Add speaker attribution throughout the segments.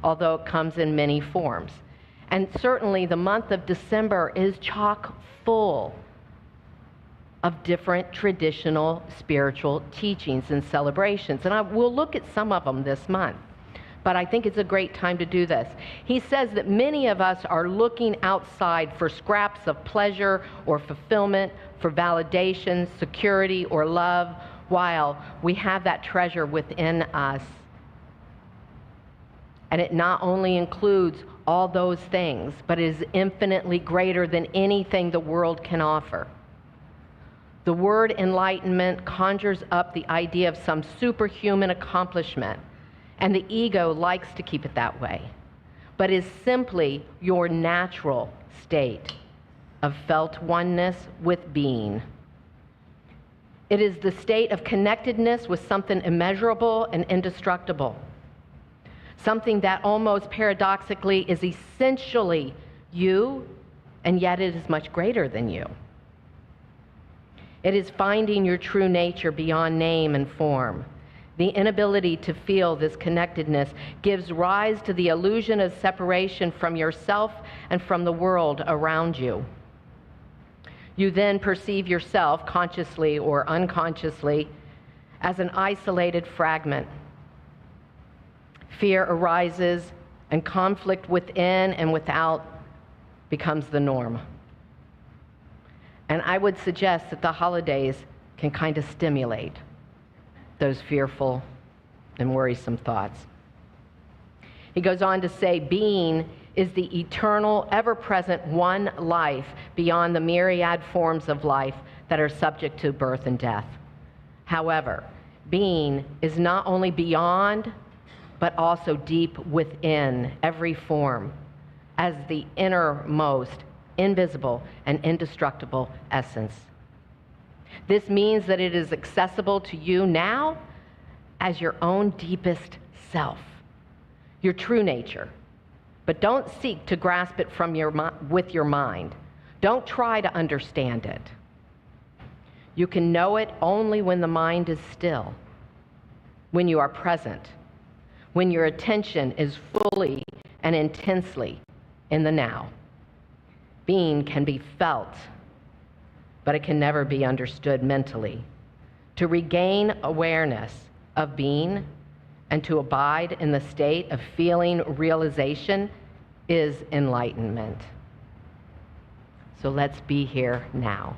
Speaker 1: although it comes in many forms. And certainly the month of December is chock full of different traditional spiritual teachings and celebrations. And we'll look at some of them this month. But I think it's a great time to do this. He says that many of us are looking outside for scraps of pleasure or fulfillment, for validation, security, or love, while we have that treasure within us. And it not only includes all those things, but is infinitely greater than anything the world can offer. The word enlightenment conjures up the idea of some superhuman accomplishment, and the ego likes to keep it that way, but is simply your natural state of felt oneness with being. It is the state of connectedness with something immeasurable and indestructible, something that almost paradoxically is essentially you, and yet it is much greater than you. It is finding your true nature beyond name and form. The inability to feel this connectedness gives rise to the illusion of separation from yourself and from the world around you. You then perceive yourself, consciously or unconsciously, as an isolated fragment. Fear arises, and conflict within and without becomes the norm. And I would suggest that the holidays can kind of stimulate those fearful and worrisome thoughts. He goes on to say, being is the eternal, ever-present one life beyond the myriad forms of life that are subject to birth and death. However, being is not only beyond, but also deep within every form, as the innermost, invisible, and indestructible essence. This means that it is accessible to you now as your own deepest self, your true nature. But don't seek to grasp it with your mind. Don't try to understand it. You can know it only when the mind is still, when you are present, when your attention is fully and intensely in the now. Being can be felt, but it can never be understood mentally. To regain awareness of being and to abide in the state of feeling realization is enlightenment. So let's be here now.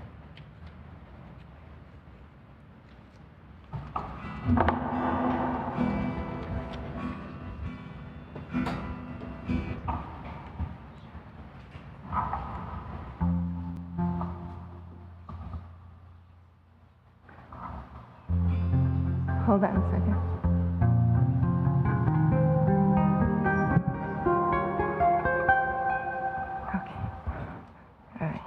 Speaker 2: Hold on a second. Okay. All right.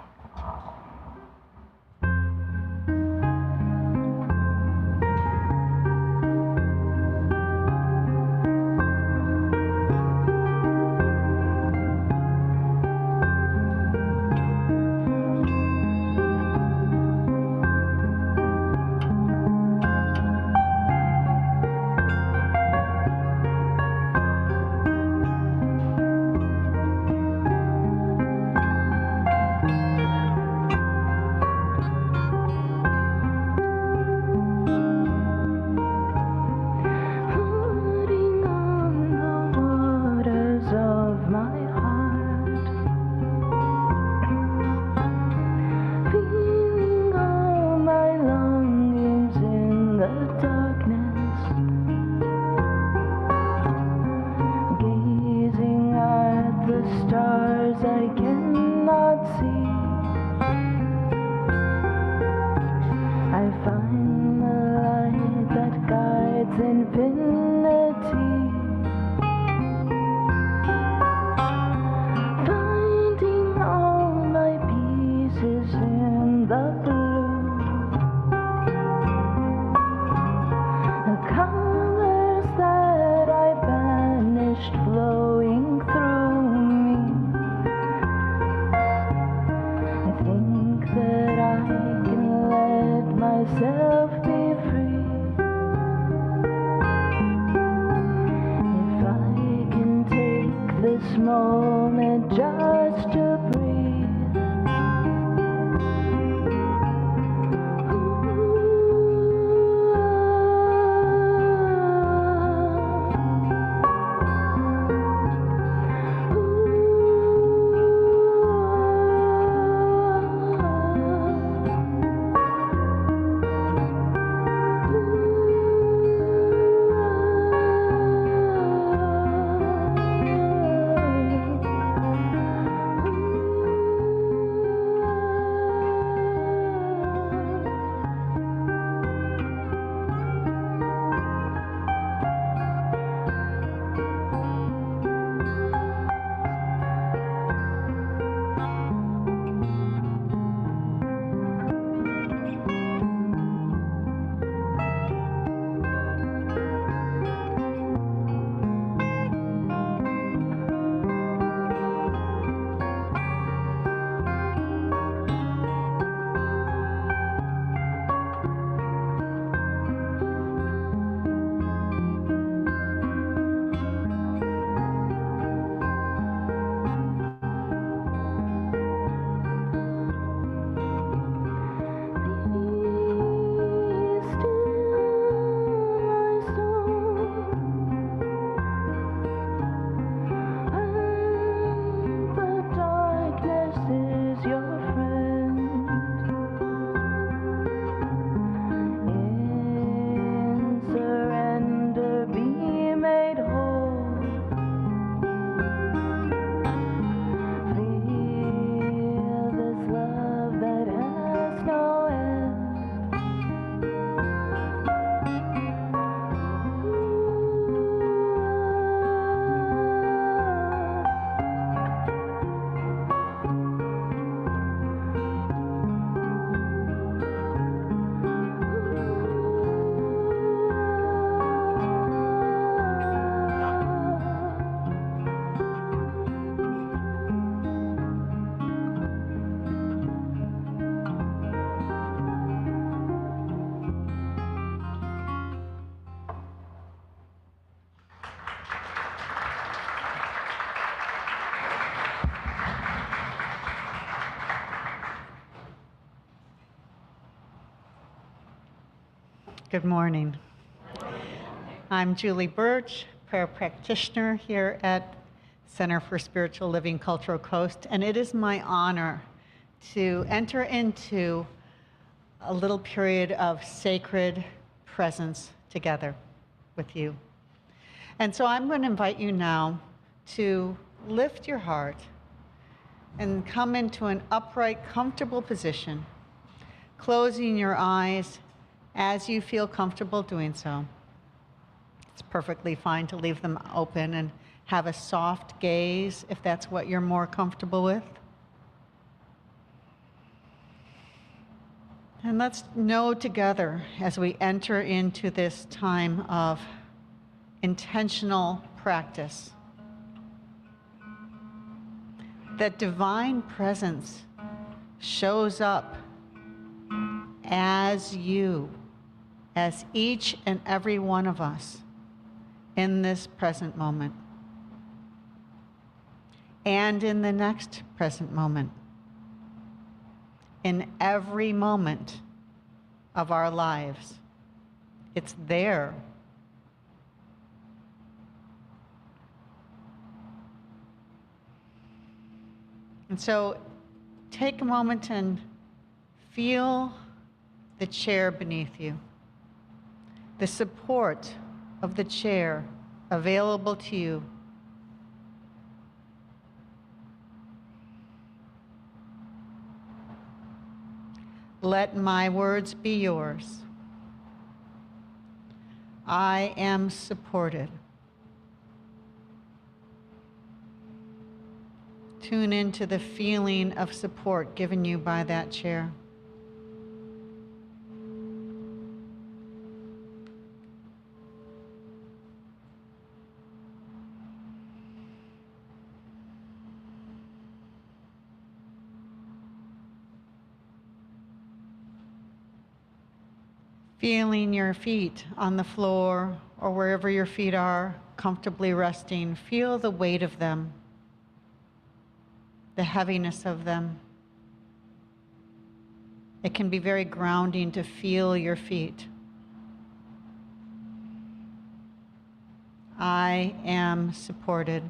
Speaker 2: this moment just to breathe.
Speaker 3: Good morning. I'm Julie Birch, prayer practitioner here at Center for Spiritual Living Cultural Coast, and it is my honor to enter into a little period of sacred presence together with you. And so I'm going to invite you now to lift your heart and come into an upright, comfortable position, closing your eyes as you feel comfortable doing so. It's perfectly fine to leave them open and have a soft gaze if that's what you're more comfortable with. And let's know together as we enter into this time of intentional practice that divine presence shows up as you, as each and every one of us in this present moment and in the next present moment, in every moment of our lives. It's there. And so take a moment and feel the chair beneath you, the support of the chair available to you. Let my words be yours. I am supported. Tune into the feeling of support given you by that chair. Feeling your feet on the floor or wherever your feet are comfortably resting, feel the weight of them the heaviness of them. It can be very grounding to feel your feet. I am supported.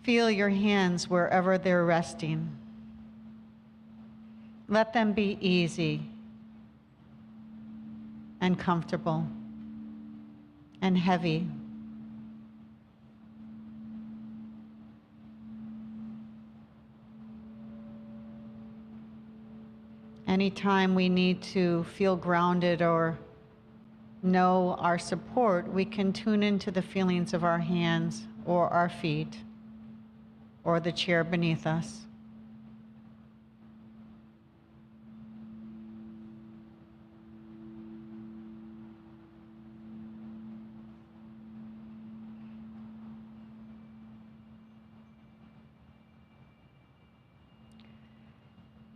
Speaker 3: Feel your hands wherever they're resting. Let them be easy and comfortable and heavy. Anytime we need to feel grounded or know our support, we can tune into the feelings of our hands or our feet or the chair beneath us.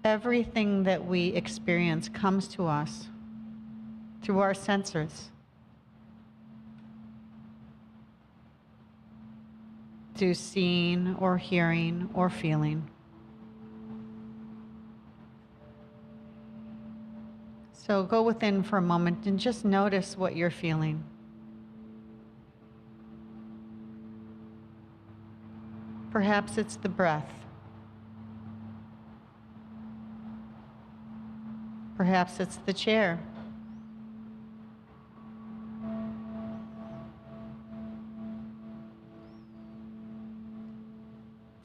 Speaker 3: Everything that we experience comes to us through our senses, through seeing or hearing or feeling. So go within for a moment and just notice what you're feeling. Perhaps it's the breath. Perhaps it's the chair.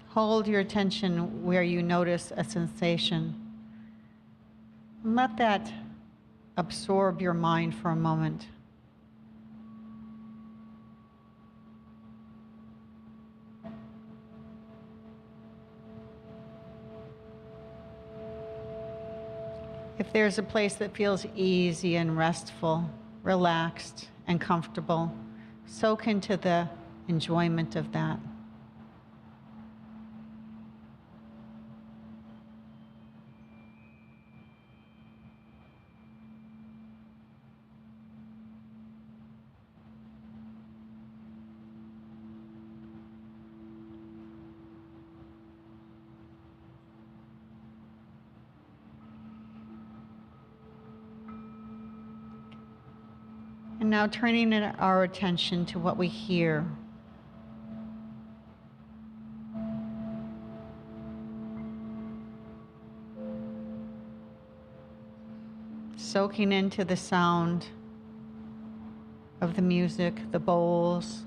Speaker 3: Hold your attention where you notice a sensation. Let that absorb your mind for a moment. If there's a place that feels easy and restful, relaxed and comfortable, soak into the enjoyment of that. And now turning our attention to what we hear. Soaking into the sound of the music, the bowls.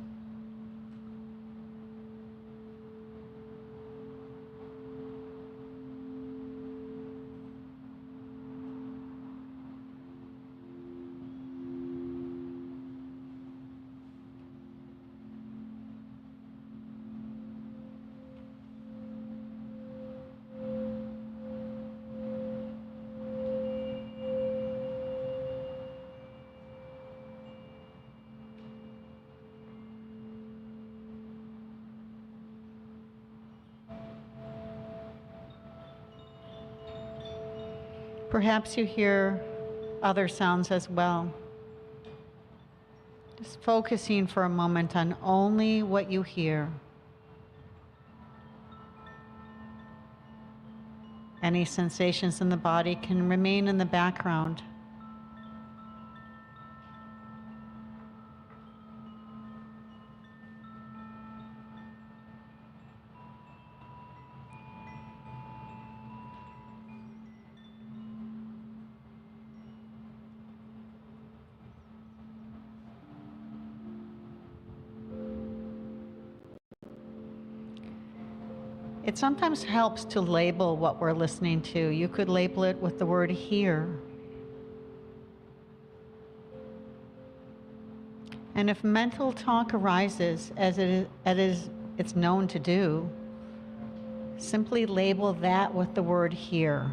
Speaker 3: Perhaps you hear other sounds as well. Just focusing for a moment on only what you hear. Any sensations in the body can remain in the background. It sometimes helps to label what we're listening to. You could label it with the word hear. And if mental talk arises, as it's known to do, simply label that with the word hear.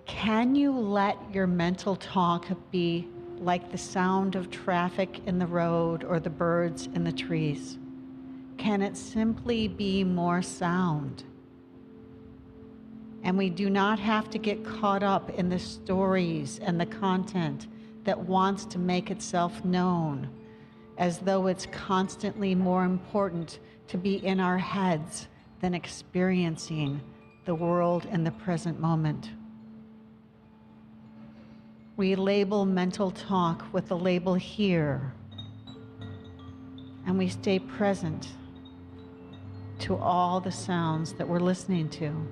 Speaker 3: Can you let your mental talk be like the sound of traffic in the road or the birds in the trees? can it simply be more sound? And we do not have to get caught up in the stories and the content that wants to make itself known, as though it's constantly more important to be in our heads than experiencing the world in the present moment. We label mental talk with the label here, and we stay present to all the sounds that we're listening to.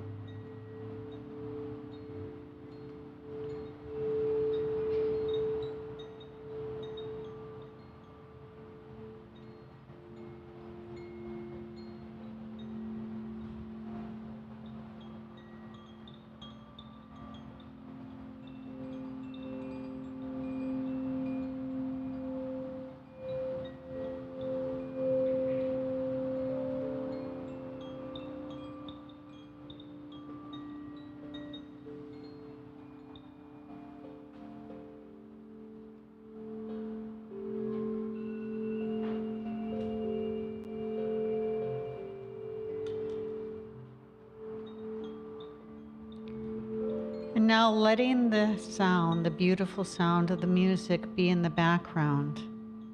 Speaker 3: And now letting the sound, the beautiful sound of the music be in the background,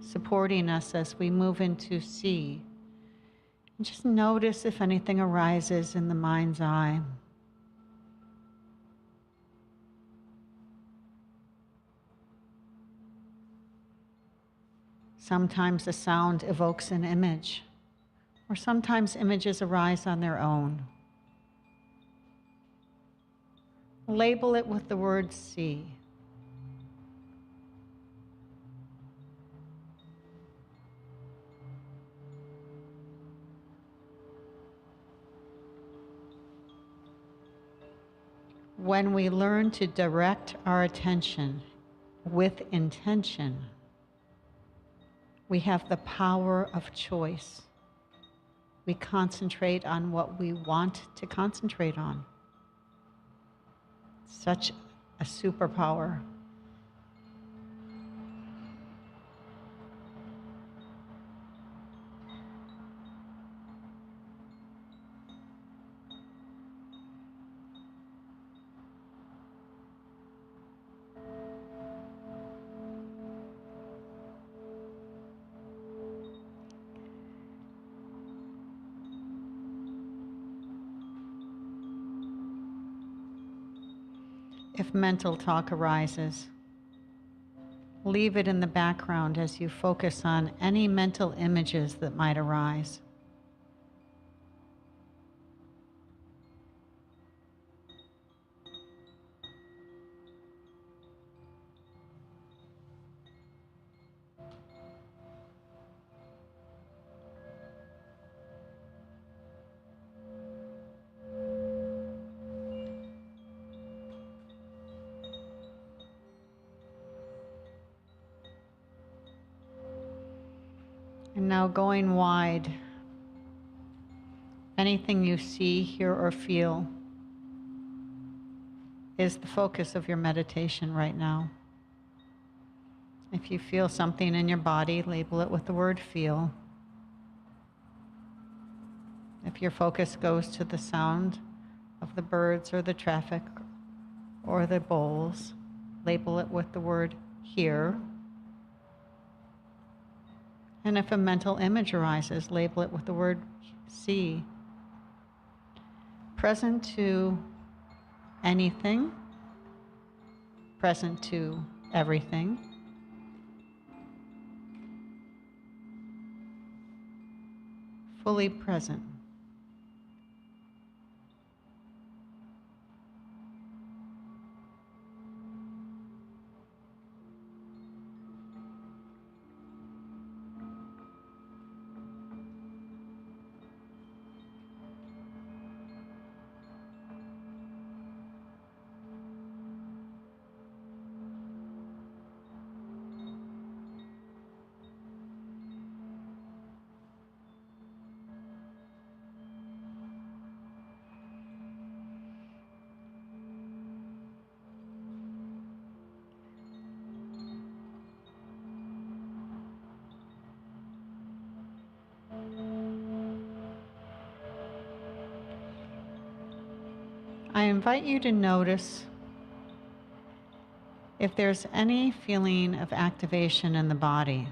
Speaker 3: supporting us as we move into C. And just notice if anything arises in the mind's eye. Sometimes the sound evokes an image, or sometimes images arise on their own. Label it with the word see. When we learn to direct our attention with intention, we have the power of choice. We concentrate on what we want to concentrate on. Such a superpower. If mental talk arises, leave it in the background as you focus on any mental images that might arise. And now going wide, anything you see, hear, or feel is the focus of your meditation right now. If you feel something in your body, label it with the word feel. If your focus goes to the sound of the birds or the traffic or the bowls, label it with the word hear. And if a mental image arises, label it with the word see. Present to anything, present to everything. Fully present. I invite you to notice if there's any feeling of activation in the body.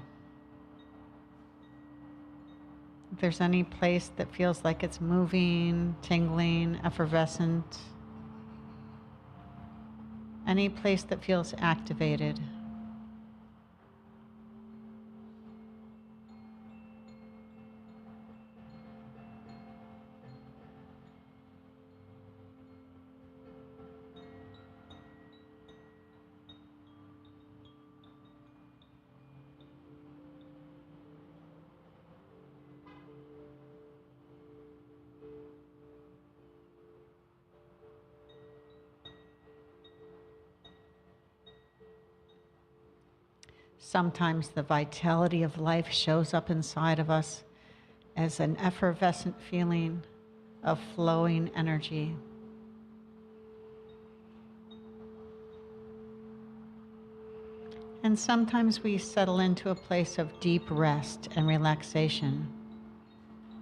Speaker 3: If there's any place that feels like it's moving, tingling, effervescent, any place that feels activated. Sometimes the vitality of life shows up inside of us as an effervescent feeling of flowing energy. And sometimes we settle into a place of deep rest and relaxation.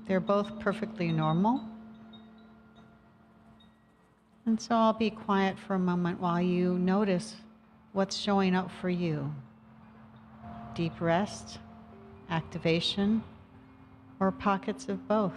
Speaker 3: They're both perfectly normal. And so I'll be quiet for a moment while you notice what's showing up for you. Deep rest, activation, or pockets of both.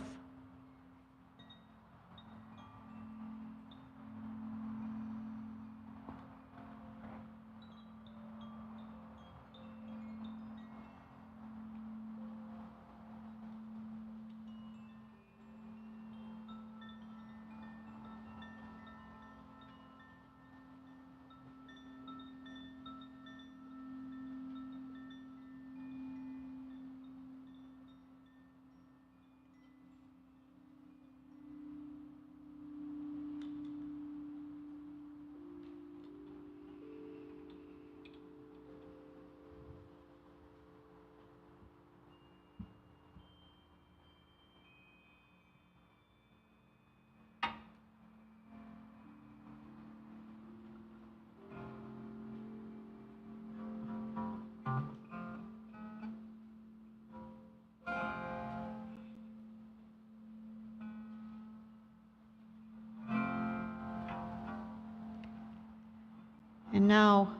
Speaker 3: And now,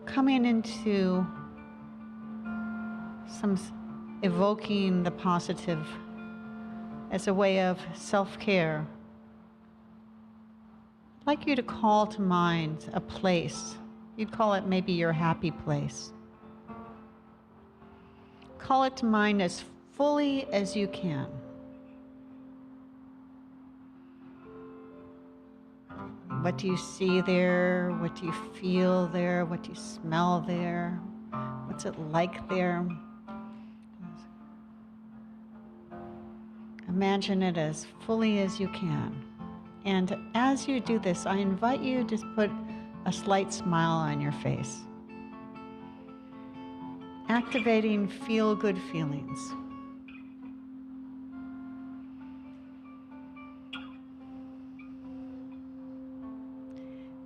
Speaker 3: coming into evoking the positive as a way of self-care, I'd like you to call to mind a place. You'd call it maybe your happy place. Call it to mind as fully as you can. What do you see there? What do you feel there? What do you smell there? What's it like there? Imagine it as fully as you can. And as you do this, I invite you to put a slight smile on your face, activating feel-good feelings.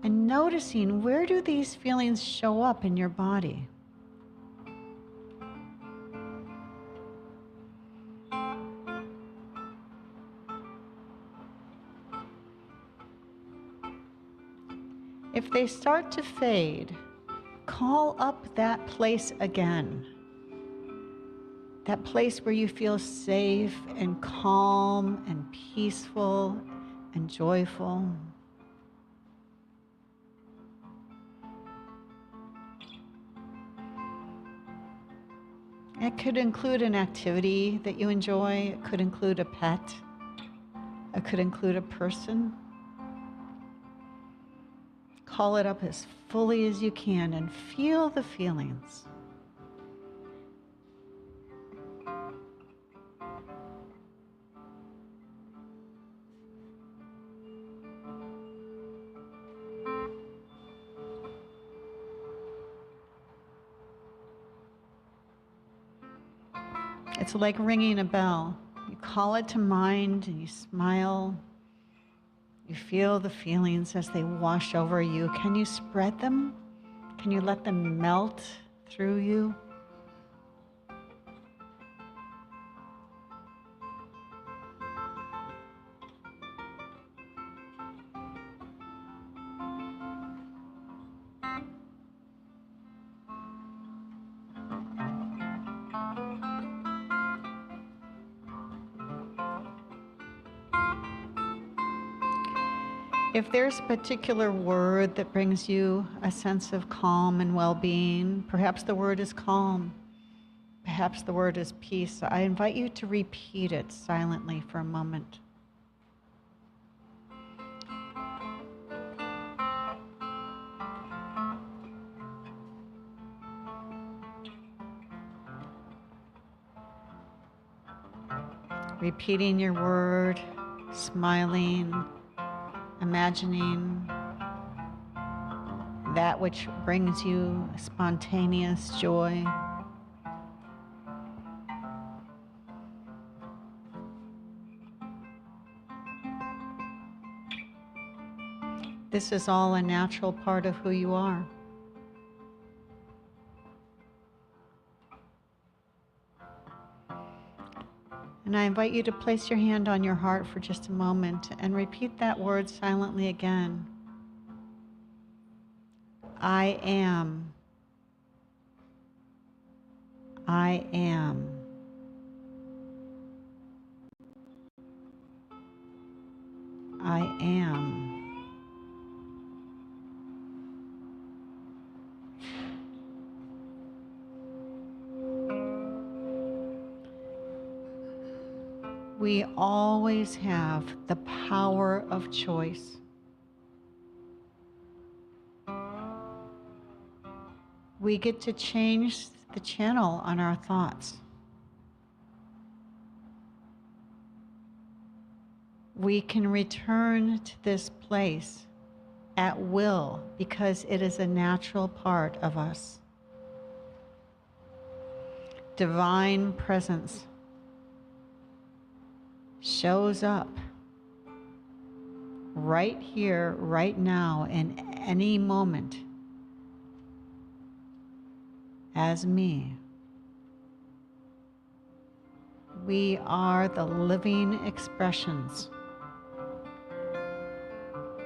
Speaker 3: And noticing, where do these feelings show up in your body? If they start to fade, call up that place again. That place where you feel safe and calm and peaceful and joyful. It could include an activity that you enjoy. It could include a pet. It could include a person. Call it up as fully as you can and feel the feelings. It's like ringing a bell. You call it to mind and you smile. You feel the feelings as they wash over you. Can you spread them? Can you let them melt through you? If there's a particular word that brings you a sense of calm and well-being, perhaps the word is calm, perhaps the word is peace, I invite you to repeat it silently for a moment. Repeating your word, smiling, imagining that which brings you spontaneous joy. This is all a natural part of who you are. And I invite you to place your hand on your heart for just a moment and repeat that word silently again. I am. I am. I am. We always have the power of choice. We get to change the channel on our thoughts. We can return to this place at will because it is a natural part of us. Divine presence shows up right here, right now, in any moment as me. We are the living expressions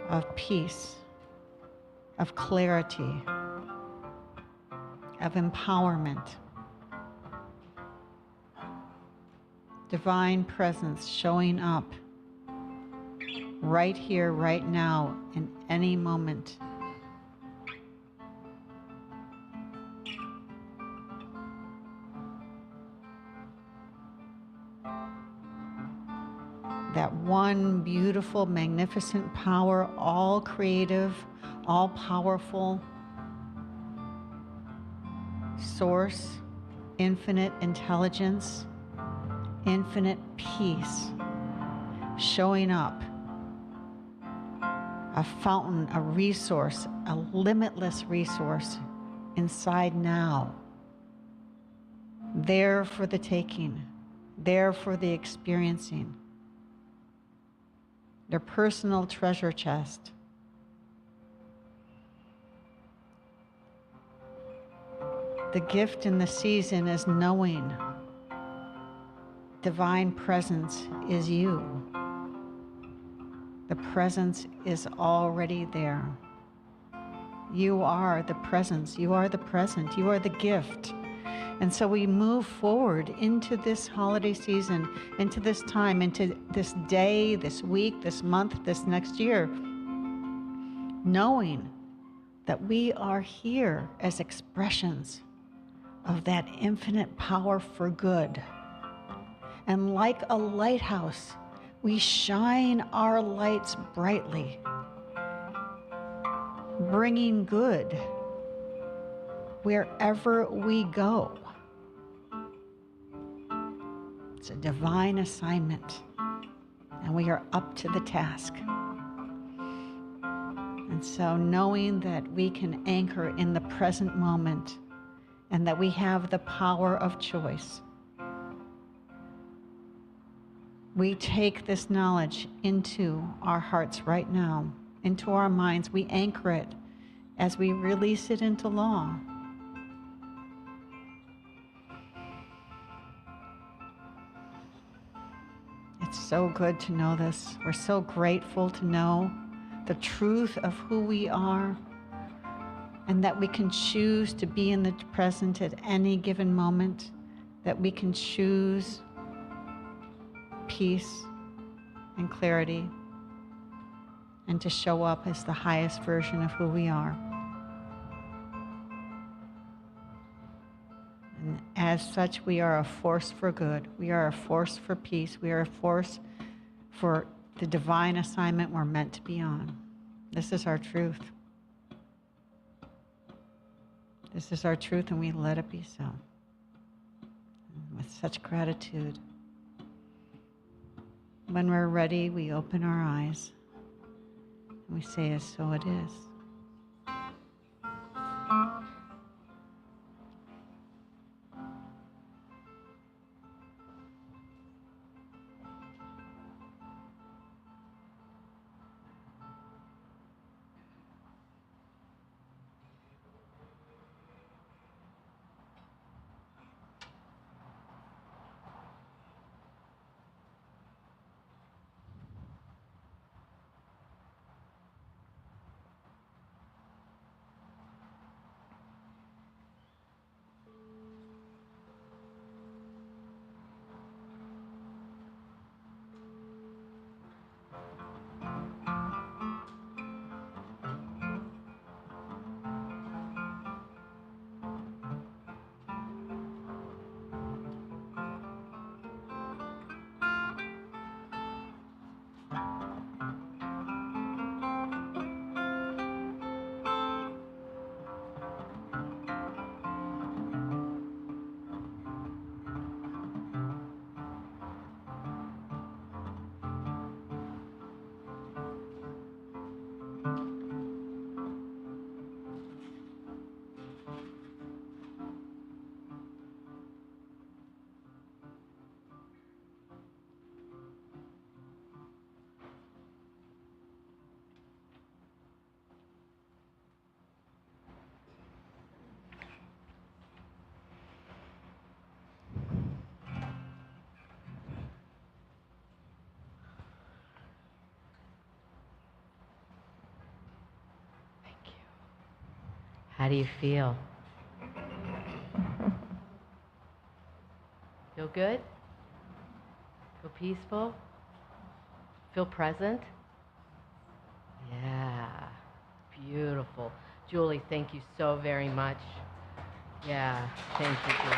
Speaker 3: of peace, of clarity, of empowerment. Divine presence showing up right here, right now, in any moment. That one beautiful, magnificent power, all creative, all powerful source, infinite intelligence, infinite peace, showing up, a fountain, a resource, a limitless resource inside now, there for the taking, there for the experiencing, their personal treasure chest. The gift in the season is knowing divine presence is you. The presence is already there. You are the presence. You are the present. You are the gift. And so we move forward into this holiday season, into this time, into this day, this week, this month, this next year, knowing that we are here as expressions of that infinite power for good. And like a lighthouse, we shine our lights brightly, bringing good wherever we go. It's a divine assignment, and we are up to the task. And so knowing that we can anchor in the present moment and that we have the power of choice, we take this knowledge into our hearts right now, into our minds. We anchor it as we release it into law. It's so good to know this. We're so grateful to know the truth of who we are and that we can choose to be in the present at any given moment, that we can choose peace and clarity. and to show up as the highest version of who we are. And as such, we are a force for good. We are a force for peace. We are a force for the divine assignment we're meant to be on. This is our truth. This is our truth, and we let it be so. And with such gratitude. When we're ready, we open our eyes and we say, as so it is.
Speaker 1: How do you feel? Feel good? Feel peaceful? Feel present? Yeah, beautiful. Julie, thank you so very much. Yeah, thank you, Julie.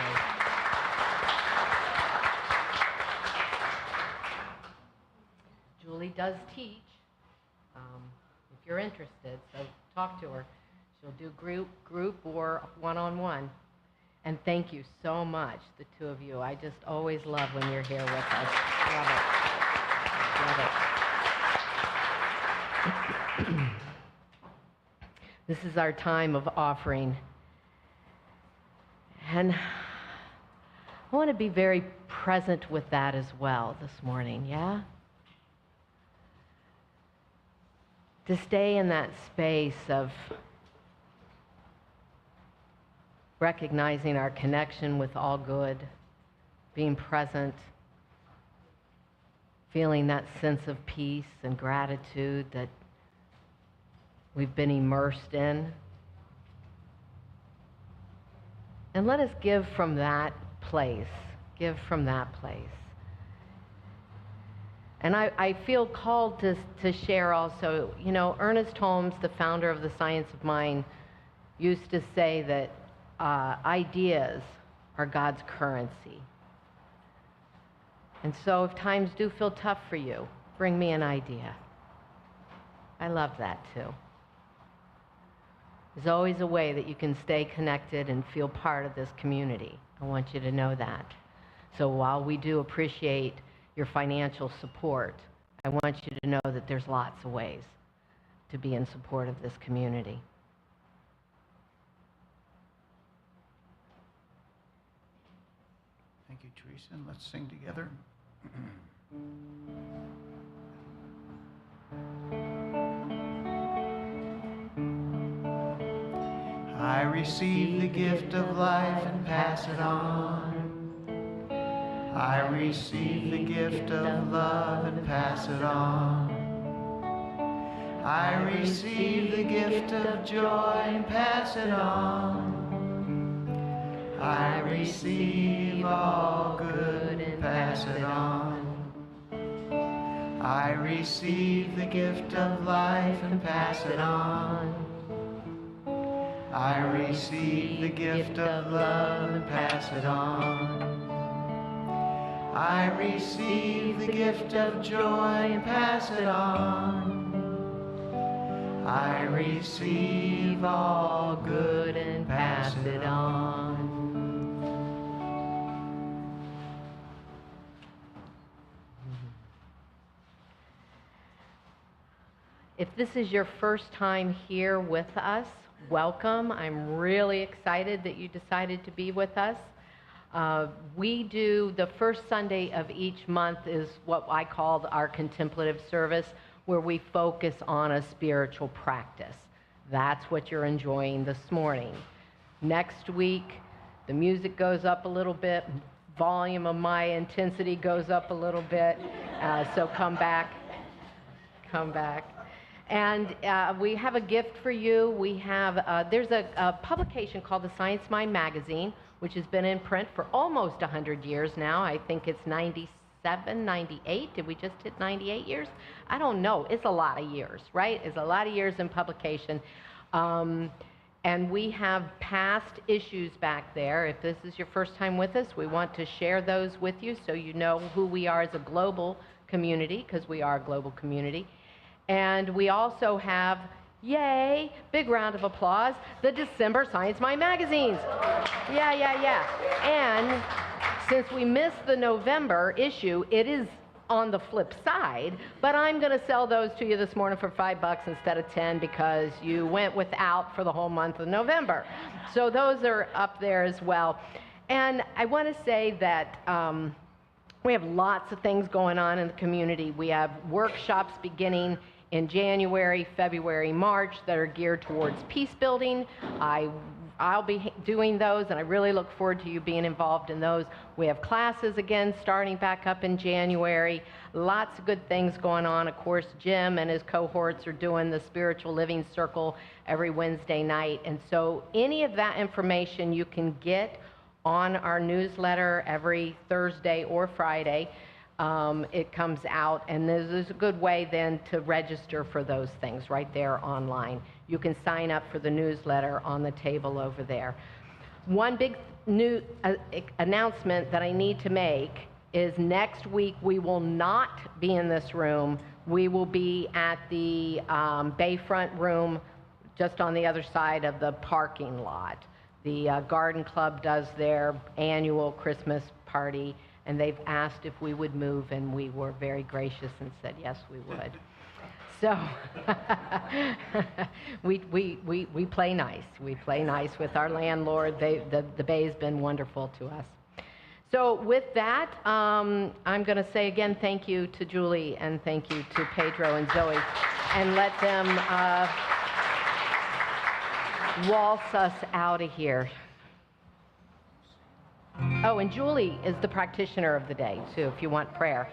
Speaker 1: Julie does teach, if you're interested, so talk to her. She'll do group or one-on-one. And thank you so much, the two of you. I just always love when you're here with us. Love it. Love it. This is our time of offering. And I want to be very present with that as well this morning, yeah? To stay in that space of recognizing our connection with all good, being present, feeling that sense of peace and gratitude that we've been immersed in. And let us give from that place, give from that place. And I feel called to share also, you know, Ernest Holmes, the founder of the Science of Mind, used to say that ideas are God's currency. And so if times do feel tough for you, bring me an idea. I love that too. There's always a way that you can stay connected and feel part of this community. I want you to know that. So while we do appreciate your financial support, I want you to know that there's lots of ways to be in support of this community.
Speaker 4: Thank you, Theresa, and let's sing together. I receive the gift of life and pass it on. I receive the gift of love and pass it on. I receive the gift of joy and pass it on. I receive all good and pass it on. I receive the gift of life and pass it on. I receive the gift of love and pass it on. I receive the gift of joy and pass it on. I receive all good and pass it on.
Speaker 1: If this is your first time here with us, welcome. I'm really excited that you decided to be with us. We do the first Sunday of each month is what I call our contemplative service, where we focus on a spiritual practice. That's what you're enjoying this morning. Next week, the music goes up a little bit, volume of my intensity goes up a little bit, so come back. And we have a gift for you. We have, there's a publication called the Science Mind magazine, which has been in print for almost 100 years now. I think it's 97, 98. Did we just hit 98 years? I don't know. It's a lot of years, right? It's a lot of years in publication. And we have past issues back there. If this is your first time with us, we want to share those with you so you know who we are as a global community, because we are a global community. And we also have, yay, big round of applause, the December Science Mind magazines. Yeah. And since we missed the November issue, it is on the flip side, but I'm going to sell those to you this morning for $5 instead of 10 because you went without for the whole month of November. So those are up there as well. And I want to say that we have lots of things going on in the community. We have workshops beginning in January, February, March that are geared towards peace building. I'll be doing those, and I really look forward to you being involved in those. We have classes again starting back up in January. Lots of good things going on. Of course, Jim and his cohorts are doing the Spiritual Living Circle every Wednesday night. And so any of that information you can get on our newsletter every Thursday or Friday. It comes out, and there's a good way then to register for those things right there online. You can sign up for the newsletter on the table over there. One big new announcement that I need to make is next week we will not be in this room. We will be at the Bayfront room just on the other side of the parking lot. The Garden Club does their annual Christmas party, and they've asked if we would move, and we were very gracious and said yes, we would. So we play nice. We play nice with our landlord. The Bay's been wonderful to us. So with that, I'm going to say again thank you to Julie and thank you to Pedro and Zoe, and let them waltz us out of here. Oh, and Julie is the practitioner of the day, too, if you want prayer.